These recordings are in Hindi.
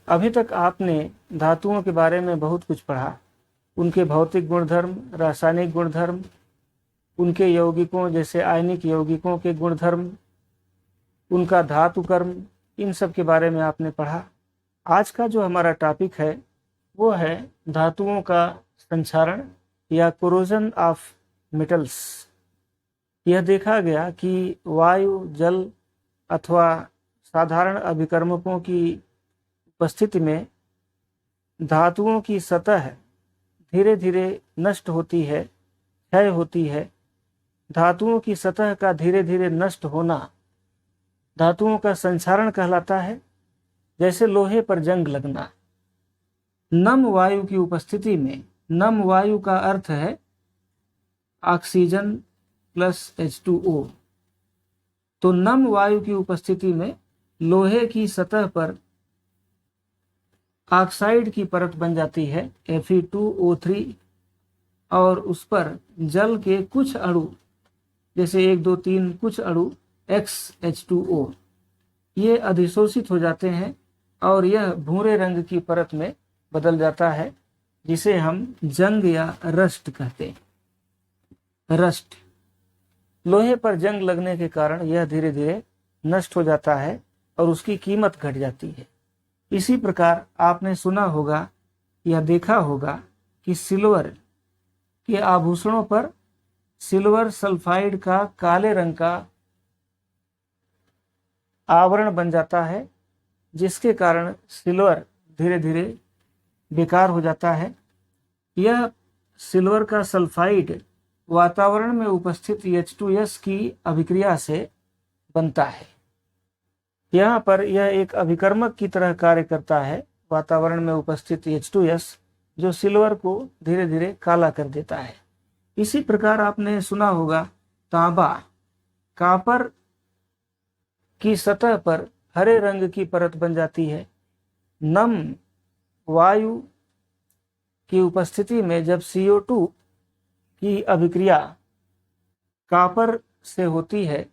अभी तक आपने धातुओं के बारे में बहुत कुछ पढ़ा, उनके भौतिक गुणधर्म, रासायनिक गुणधर्म, उनके यौगिकों जैसे आयनिक यौगिकों के गुणधर्म, उनका धातु कर्म, इन सब के बारे में आपने पढ़ा। आज का जो हमारा टॉपिक है वो है धातुओं का संक्षारण या कोरोजन ऑफ मेटल्स। यह देखा गया कि वायु, जल अथवा साधारण अभिकर्मकों की उपस्थिति में धातुओं की सतह धीरे धीरे नष्ट होती है, क्षय होती है। धातुओं की सतह का धीरे धीरे नष्ट होना धातुओं का संक्षारण कहलाता है। जैसे लोहे पर जंग लगना। नम वायु की उपस्थिति में, नम वायु का अर्थ है ऑक्सीजन प्लस H2O। तो नम वायु की उपस्थिति में लोहे की सतह पर ऑक्साइड की परत बन जाती है Fe2O3 और उस पर जल के कुछ अणु जैसे 1, 2, 3 कुछ अणु XH2O ये अधिशोषित हो जाते हैं और यह भूरे रंग की परत में बदल जाता है, जिसे हम जंग या रस्ट कहते हैं। रस्ट, लोहे पर जंग लगने के कारण यह धीरे धीरे नष्ट हो जाता है और उसकी कीमत घट जाती है। इसी प्रकार आपने सुना होगा या देखा होगा कि सिल्वर के आभूषणों पर सिल्वर सल्फाइड का काले रंग का आवरण बन जाता है, जिसके कारण सिल्वर धीरे धीरे बेकार हो जाता है। यह सिल्वर का सल्फाइड वातावरण में उपस्थित H2S की अभिक्रिया से बनता है। यहाँ पर यह एक अभिकर्मक की तरह कार्य करता है। वातावरण में उपस्थित H2S जो सिल्वर को धीरे धीरे काला कर देता है। इसी प्रकार आपने सुना होगा तांबा, कॉपर की सतह पर हरे रंग की परत बन जाती है। नम वायु की उपस्थिति में जब CO2 की अभिक्रिया कॉपर से होती है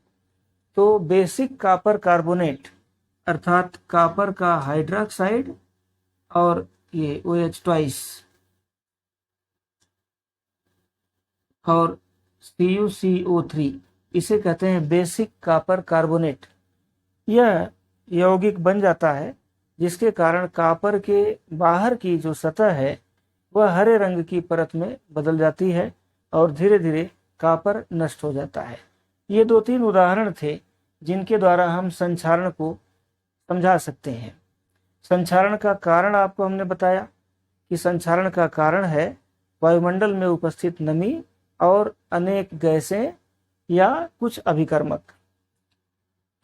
तो बेसिक कॉपर कार्बोनेट अर्थात कॉपर का हाइड्रोक्साइड और ये OH2 और CuCO3 इसे कहते हैं बेसिक कॉपर कार्बोनेट। यह यौगिक बन जाता है जिसके कारण कॉपर के बाहर की जो सतह है वह हरे रंग की परत में बदल जाती है और धीरे धीरे कॉपर नष्ट हो जाता है। ये 2-3 उदाहरण थे जिनके द्वारा हम संक्षारण को समझा सकते हैं। संक्षारण का कारण आपको हमने बताया कि संक्षारण का कारण है वायुमंडल में उपस्थित नमी और अनेक गैसें या कुछ अभिकर्मक।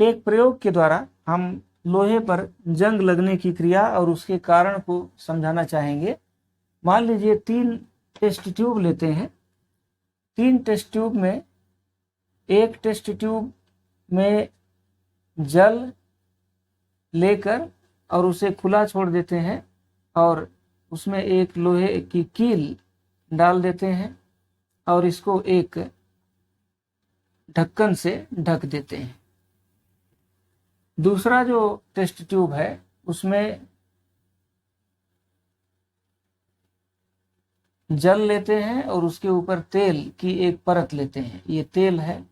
एक प्रयोग के द्वारा हम लोहे पर जंग लगने की क्रिया और उसके कारण को समझाना चाहेंगे। मान लीजिए 3 टेस्ट ट्यूब लेते हैं। 3 टेस्ट ट्यूब में एक टेस्ट ट्यूब में जल लेकर और उसे खुला छोड़ देते हैं और उसमें एक लोहे की कील डाल देते हैं और इसको एक ढक्कन से ढक देते हैं। दूसरा जो टेस्ट ट्यूब है उसमें जल लेते हैं और उसके ऊपर तेल की एक परत लेते हैं। ये तेल है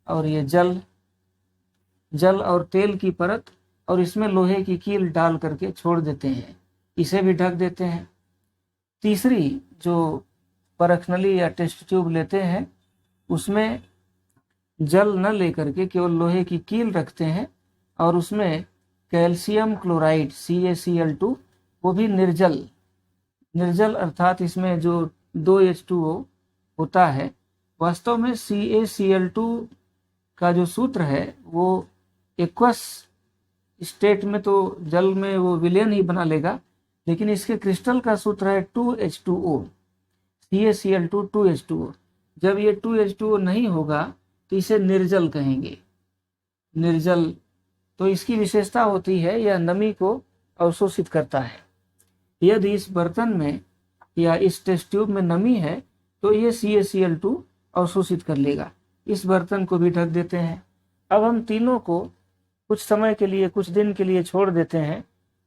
और ये जल और तेल की परत और इसमें लोहे की कील डाल करके छोड़ देते हैं, इसे भी ढक देते हैं। तीसरी जो परख नली या टेस्ट ट्यूब लेते हैं उसमें जल न लेकर के केवल लोहे की कील रखते हैं और उसमें कैल्शियम क्लोराइड CaCl2 वो भी निर्जल अर्थात इसमें जो 2H2O होता है, वास्तव में CaCl2 का जो सूत्र है वो एक्वस स्टेट में तो जल में वो विलयन ही बना लेगा, लेकिन इसके क्रिस्टल का सूत्र है 2H2O, CaCl2 2H2O। जब ये 2H2O नहीं होगा तो इसे निर्जल कहेंगे। निर्जल तो इसकी विशेषता होती है यह नमी को अवशोषित करता है। यदि इस बर्तन में या इस टेस्ट ट्यूब में नमी है तो ये CaCl2 अवशोषित कर लेगा। इस बर्तन को भी ढक देते हैं। अब हम तीनों को कुछ समय के लिए, कुछ दिन के लिए छोड़ देते हैं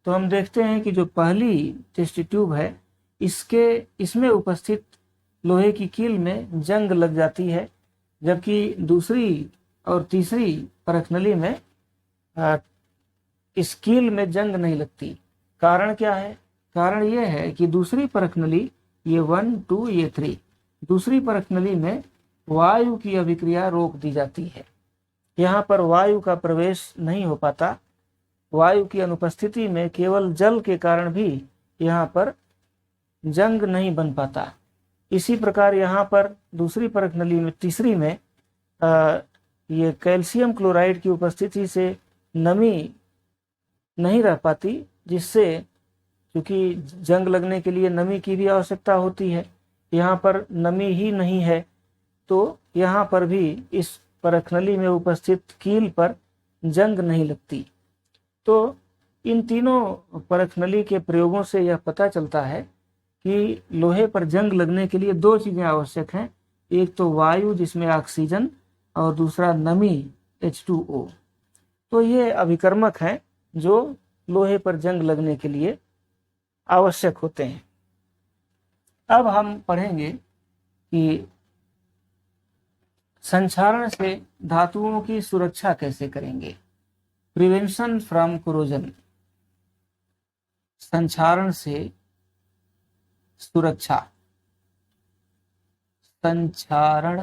तो हम देखते हैं कि जो पहली टेस्ट ट्यूब है इसमें उपस्थित लोहे की कील में जंग लग जाती है, जबकि दूसरी और तीसरी परखनली में इस कील में जंग नहीं लगती। कारण क्या है? कारण यह है कि दूसरी परखनली, ये 1, 2, ये 3, दूसरी परखनली में वायु की अभिक्रिया रोक दी जाती है। यहाँ पर वायु का प्रवेश नहीं हो पाता। वायु की अनुपस्थिति में केवल जल के कारण भी यहाँ पर जंग नहीं बन पाता। इसी प्रकार यहाँ पर दूसरी परखनली में, तीसरी में ये कैल्शियम क्लोराइड की उपस्थिति से नमी नहीं रह पाती, जिससे क्योंकि जंग लगने के लिए नमी की भी आवश्यकता होती है, यहाँ पर नमी ही नहीं है, तो यहाँ पर भी इस परखनली में उपस्थित कील पर जंग नहीं लगती। तो इन तीनों परखनली के प्रयोगों से यह पता चलता है कि लोहे पर जंग लगने के लिए दो चीजें आवश्यक हैं, एक तो वायु जिसमें ऑक्सीजन और दूसरा नमी H2O। तो ये अभिकर्मक हैं जो लोहे पर जंग लगने के लिए आवश्यक होते हैं। अब हम पढ़ेंगे कि संक्षारण से धातुओं की सुरक्षा कैसे करेंगे। प्रिवेंशन फ्रॉम कोरोजन, संक्षारण से सुरक्षा, संक्षारण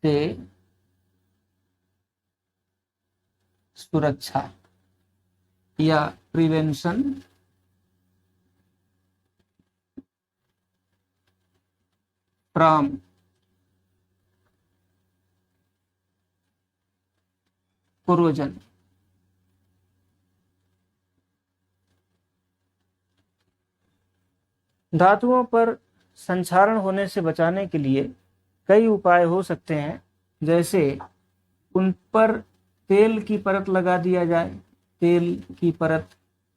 से सुरक्षा या प्रिवेंशन फ्रॉम कोरोजन। धातुओं पर संक्षारण होने से बचाने के लिए कई उपाय हो सकते हैं, जैसे उन पर तेल की परत लगा दिया जाए, तेल की परत,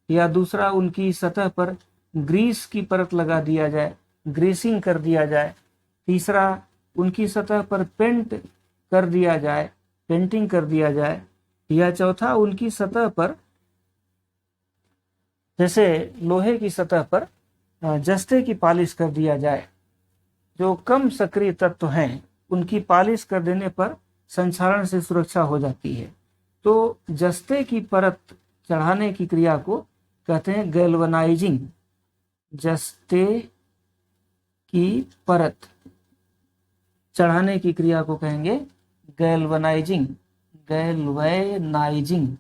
या दूसरा उनकी सतह पर ग्रीस की परत लगा दिया जाए, ग्रीसिंग कर दिया जाए। तीसरा उनकी सतह पर पेंट कर दिया जाए, पेंटिंग कर दिया जाए। या चौथा उनकी सतह पर, जैसे लोहे की सतह पर जस्ते की पालिश कर दिया जाए। जो कम सक्रिय तत्व हैं उनकी पालिश कर देने पर संक्षारण से सुरक्षा हो जाती है। तो जस्ते की परत चढ़ाने की क्रिया को कहते हैं गैल्वनाइजिंग। जस्ते की परत चढ़ाने की क्रिया को कहेंगे गैल्वनाइजिंग, गैल्वेनाइजिंग।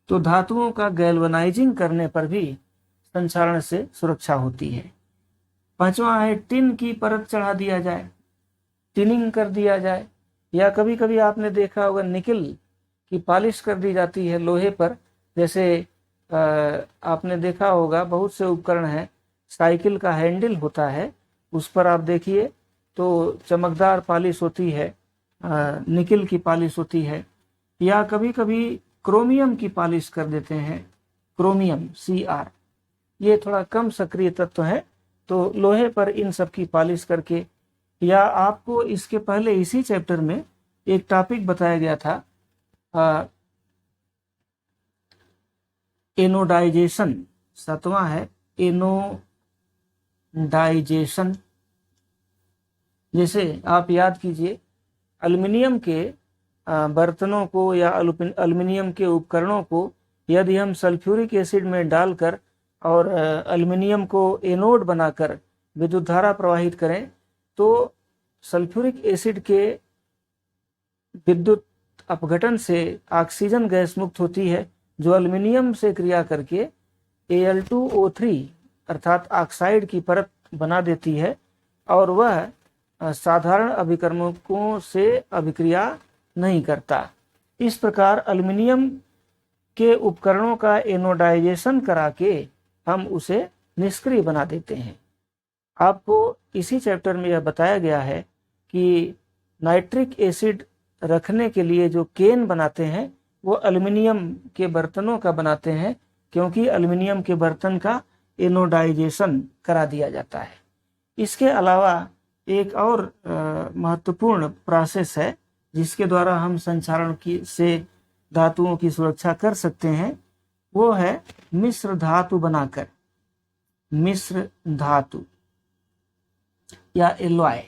तो धातुओं का गैल्वनाइजिंग करने पर भी संक्षारण से सुरक्षा होती है। पांचवा है टिन की परत चढ़ा दिया जाए, टिनिंग कर दिया जाए। या कभी कभी आपने देखा होगा निकल की पॉलिश कर दी जाती है लोहे पर। जैसे आपने देखा होगा बहुत से उपकरण हैं, साइकिल का हैंडल होता है, उस पर आप देखिए तो चमकदार पॉलिश होती है, निकल की पॉलिश होती है। या कभी कभी क्रोमियम की पॉलिश कर देते हैं, क्रोमियम Cr। ये थोड़ा कम सक्रिय तत्व है, तो लोहे पर इन सब की पॉलिश करके। या आपको इसके पहले इसी चैप्टर में एक टॉपिक बताया गया था, एनोडाइजेशन। 7वां है एनोडाइजेशन। जैसे आप याद कीजिए, एल्युमिनियम के बर्तनों को या एल्युमिनियम के उपकरणों को यदि हम सल्फ्यूरिक एसिड में डालकर और एल्युमिनियम को एनोड बनाकर विद्युत धारा प्रवाहित करें, तो सल्फ्यूरिक एसिड के विद्युत अपघटन से ऑक्सीजन गैस मुक्त होती है, जो एल्युमिनियम से क्रिया करके Al2O3 अर्थात ऑक्साइड की परत बना देती है, और वह साधारण अभिकर्मकों से अभिक्रिया नहीं करता। इस प्रकार एल्युमिनियम के उपकरणों का एनोडाइजेशन करा के हम उसे निष्क्रिय बना देते हैं। आपको इसी चैप्टर में यह बताया गया है कि नाइट्रिक एसिड रखने के लिए जो केन बनाते हैं वो एल्युमिनियम के बर्तनों का बनाते हैं, क्योंकि एल्युमिनियम के बर्तन का एनोडाइजेशन करा दिया जाता है। इसके अलावा एक और महत्वपूर्ण प्रोसेस है जिसके द्वारा हम संक्षारण की से धातुओं की सुरक्षा कर सकते हैं, वो है मिश्र धातु बनाकर, मिश्र धातु या एलॉय।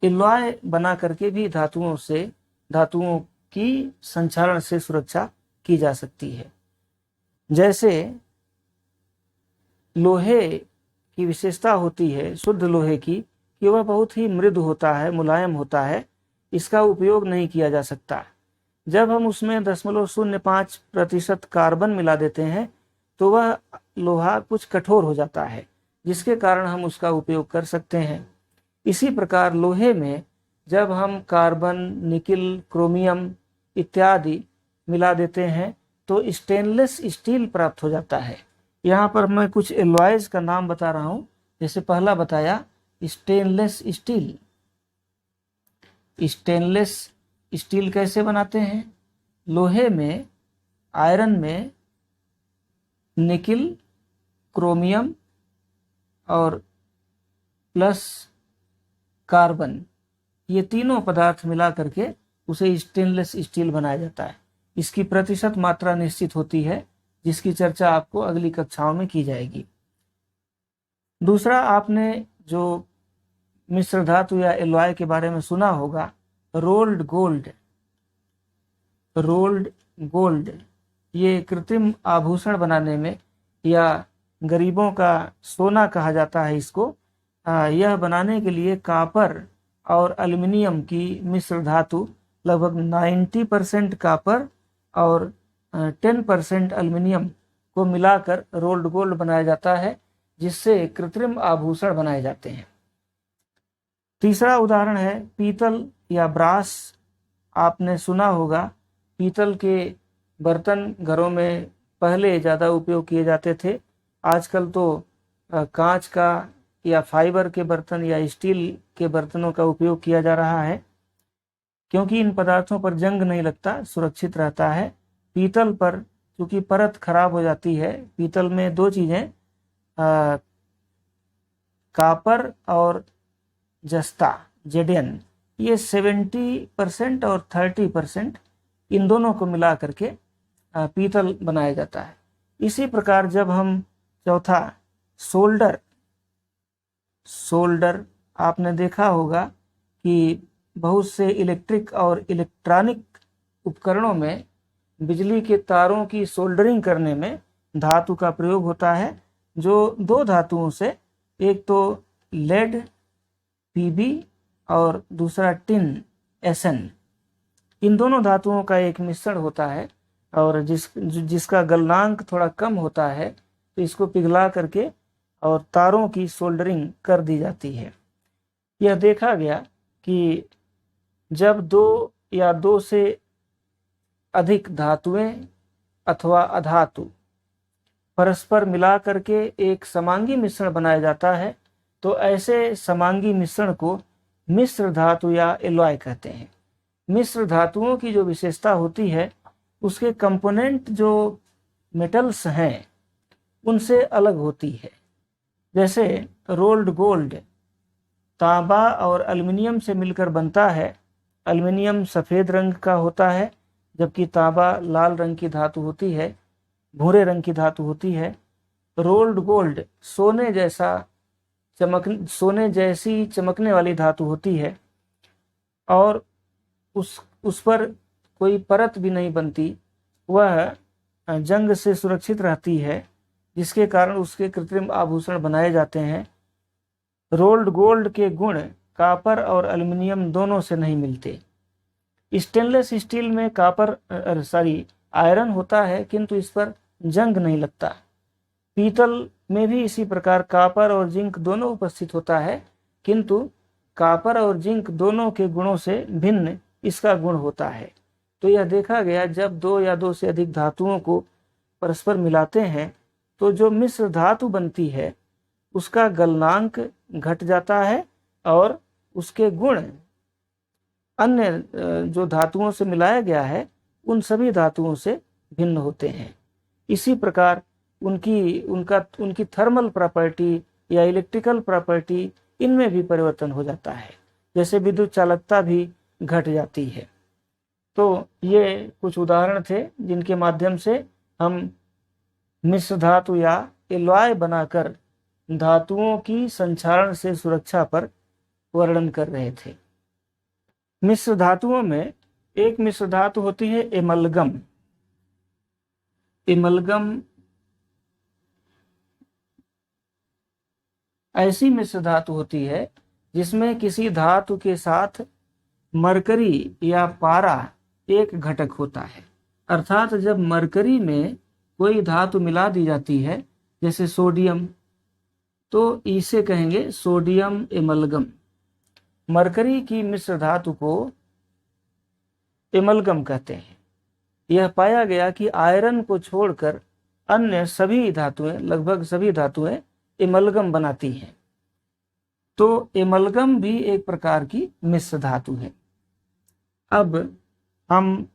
एलॉय बना करके भी धातुओं की संक्षारण से सुरक्षा की जा सकती है। जैसे लोहे की विशेषता होती है शुद्ध लोहे की कि वह बहुत ही मृदु होता है, मुलायम होता है, इसका उपयोग नहीं किया जा सकता। जब हम उसमें 0.05% कार्बन मिला देते हैं तो वह लोहा कुछ कठोर हो जाता है, जिसके कारण हम उसका उपयोग कर सकते हैं। इसी प्रकार लोहे में जब हम कार्बन, निकिल, क्रोमियम इत्यादि मिला देते हैं तो स्टेनलेस स्टील प्राप्त हो जाता है। यहाँ पर मैं कुछ एलॉयज का नाम बता रहा हूँ। जैसे पहला बताया स्टेनलेस स्टील। स्टेनलेस स्टील कैसे बनाते हैं? लोहे में, आयरन में निकिल, क्रोमियम और प्लस कार्बन, ये तीनों पदार्थ मिला करके उसे स्टेनलेस स्टील बनाया जाता है। इसकी प्रतिशत मात्रा निश्चित होती है, जिसकी चर्चा आपको अगली कक्षाओं में की जाएगी। दूसरा, आपने जो मिश्र धातु या एलॉय के बारे में सुना होगा, रोल्ड गोल्ड। रोल्ड गोल्ड ये कृत्रिम आभूषण बनाने में, या गरीबों का सोना कहा जाता है इसको, यह बनाने के लिए कॉपर और एल्युमिनियम की मिश्र धातु, लगभग 90% कॉपर और 10% एल्युमिनियम को मिलाकर रोल्ड गोल्ड बनाया जाता है, जिससे कृत्रिम आभूषण बनाए जाते हैं। तीसरा उदाहरण है पीतल या ब्रास। आपने सुना होगा पीतल के बर्तन घरों में पहले ज़्यादा उपयोग किए जाते थे। आजकल तो कांच का या फाइबर के बर्तन या स्टील के बर्तनों का उपयोग किया जा रहा है, क्योंकि इन पदार्थों पर जंग नहीं लगता, सुरक्षित रहता है। पीतल पर क्योंकि परत खराब हो जाती है, पीतल में दो चीज़ें, कॉपर और जस्ता, जेडेन, ये 70% और 30%, इन दोनों को मिला करके पीतल बनाया जाता है। इसी प्रकार जब हम चौथा सोल्डर आपने देखा होगा कि बहुत से इलेक्ट्रिक और इलेक्ट्रॉनिक उपकरणों में बिजली के तारों की सोल्डरिंग करने में धातु का प्रयोग होता है, जो दो धातुओं से, एक तो लेड Pb और दूसरा टिन Sn, इन दोनों धातुओं का एक मिश्रण होता है, और जिसका गलनांक थोड़ा कम होता है, तो इसको पिघला करके और तारों की सोल्डरिंग कर दी जाती है। यह देखा गया कि जब दो या दो से अधिक धातुएं अथवा अधातु परस्पर मिला करके एक समांगी मिश्रण बनाया जाता है, तो ऐसे समांगी मिश्रण को मिश्र धातु या एलॉय कहते हैं। मिश्र धातुओं की जो विशेषता होती है, उसके कंपोनेंट जो मेटल्स हैं उनसे अलग होती है। जैसे रोल्ड गोल्ड तांबा और एल्युमिनियम से मिलकर बनता है। एल्युमिनियम सफ़ेद रंग का होता है, जबकि तांबा लाल रंग की धातु होती है, भूरे रंग की धातु होती है। रोल्ड गोल्ड सोने जैसी चमकने वाली धातु होती है, और उस पर कोई परत भी नहीं बनती, वह जंग से सुरक्षित रहती है, जिसके कारण उसके कृत्रिम आभूषण बनाए जाते हैं। रोल्ड गोल्ड के गुण कॉपर और एल्युमिनियम दोनों से नहीं मिलते। स्टेनलेस स्टील में आयरन होता है, किंतु इस पर जंग नहीं लगता। पीतल में भी इसी प्रकार कॉपर और जिंक दोनों उपस्थित होता है, किंतु कॉपर और जिंक दोनों के गुणों से भिन्न इसका गुण होता है। तो यह देखा गया, जब दो या दो से अधिक धातुओं को परस्पर मिलाते हैं तो जो मिश्र धातु बनती है उसका गलनांक घट जाता है, और उसके गुण अन्य जो धातुओं से मिलाया गया है उन सभी धातुओं से भिन्न होते हैं। इसी प्रकार उनकी थर्मल प्रॉपर्टी या इलेक्ट्रिकल प्रॉपर्टी, इनमें भी परिवर्तन हो जाता है, जैसे विद्युत चालकता भी घट जाती है। तो ये कुछ उदाहरण थे जिनके माध्यम से हम मिश्र धातु या एलॉय बनाकर धातुओं की संक्षारण से सुरक्षा पर वर्णन कर रहे थे। मिश्र धातुओं में एक मिश्र धातु होती है एमलगम। एमलगम ऐसी मिश्र धातु होती है जिसमें किसी धातु के साथ मरकरी या पारा एक घटक होता है। अर्थात जब मरकरी में कोई धातु मिला दी जाती है, जैसे सोडियम, तो इसे कहेंगे सोडियम एमलगम। मरकरी की मिश्र धातु को एमलगम कहते हैं। यह पाया गया कि आयरन को छोड़कर अन्य सभी धातुएं, लगभग सभी धातुएं एमलगम बनाती हैं। तो एमलगम भी एक प्रकार की मिश्र धातु है। अब हम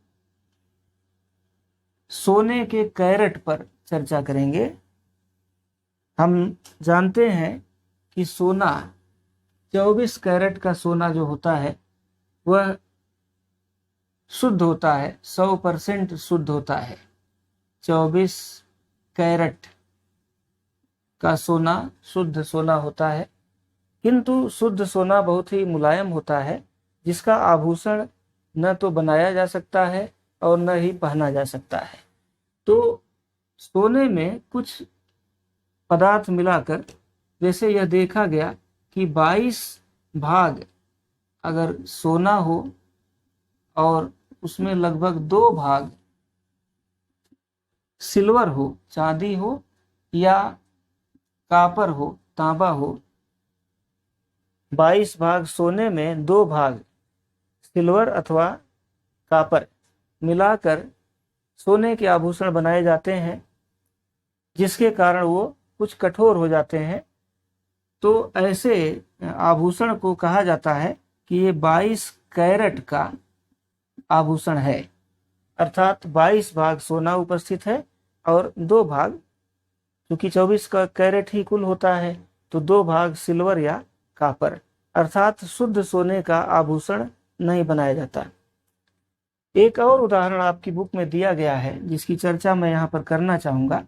सोने के कैरेट पर चर्चा करेंगे। हम जानते हैं कि सोना, 24 कैरेट का सोना जो होता है वह शुद्ध होता है, 100% शुद्ध होता है। 24 कैरेट का सोना शुद्ध सोना होता है, किंतु शुद्ध सोना बहुत ही मुलायम होता है, जिसका आभूषण न तो बनाया जा सकता है और न ही पहना जा सकता है। तो सोने में कुछ पदार्थ मिलाकर, जैसे यह देखा गया कि 22 भाग अगर सोना हो और उसमें लगभग 2 भाग सिल्वर हो, चांदी हो, या कापर हो, तांबा हो, 22 भाग सोने में 2 भाग सिल्वर अथवा कापर मिलाकर सोने के आभूषण बनाए जाते हैं, जिसके कारण वो कुछ कठोर हो जाते हैं। तो ऐसे आभूषण को कहा जाता है कि ये 22 कैरेट का आभूषण है। अर्थात 22 भाग सोना उपस्थित है और 2 भाग, क्योंकि 24 का कैरेट ही कुल होता है, तो 2 भाग सिल्वर या कापर, अर्थात शुद्ध सोने का आभूषण नहीं बनाया जाता। एक और उदाहरण आपकी बुक में दिया गया है, जिसकी चर्चा मैं यहाँ पर करना चाहूंगा।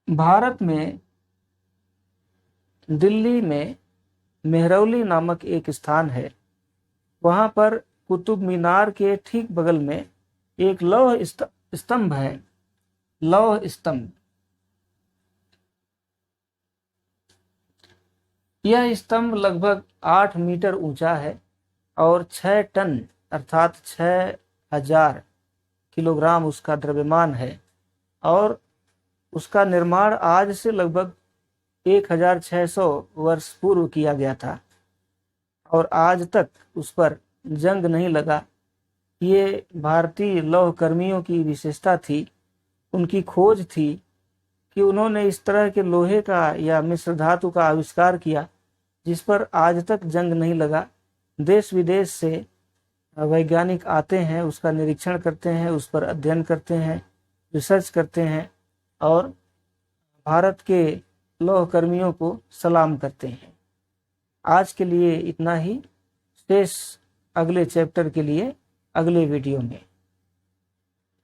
भारत में दिल्ली में मेहरौली नामक एक स्थान है। वहां पर कुतुब मीनार के ठीक बगल में एक लौह स्तंभ है। लौह स्तंभ, यह स्तंभ लगभग 8 मीटर ऊंचा है और 6 टन अर्थात 6000 किलोग्राम उसका द्रव्यमान है, और उसका निर्माण आज से लगभग 1600 वर्ष पूर्व किया गया था, और आज तक उस पर जंग नहीं लगा। ये भारतीय लौह कर्मियों की विशेषता थी, उनकी खोज थी कि उन्होंने इस तरह के लोहे का या मिश्र धातु का आविष्कार किया जिस पर आज तक जंग नहीं लगा। देश विदेश से वैज्ञानिक आते हैं, उसका निरीक्षण करते हैं, उस पर अध्ययन करते हैं, रिसर्च करते हैं, और भारत के लौह कर्मियों को सलाम करते हैं। आज के लिए इतना ही, शेष अगले चैप्टर के लिए अगले वीडियो में।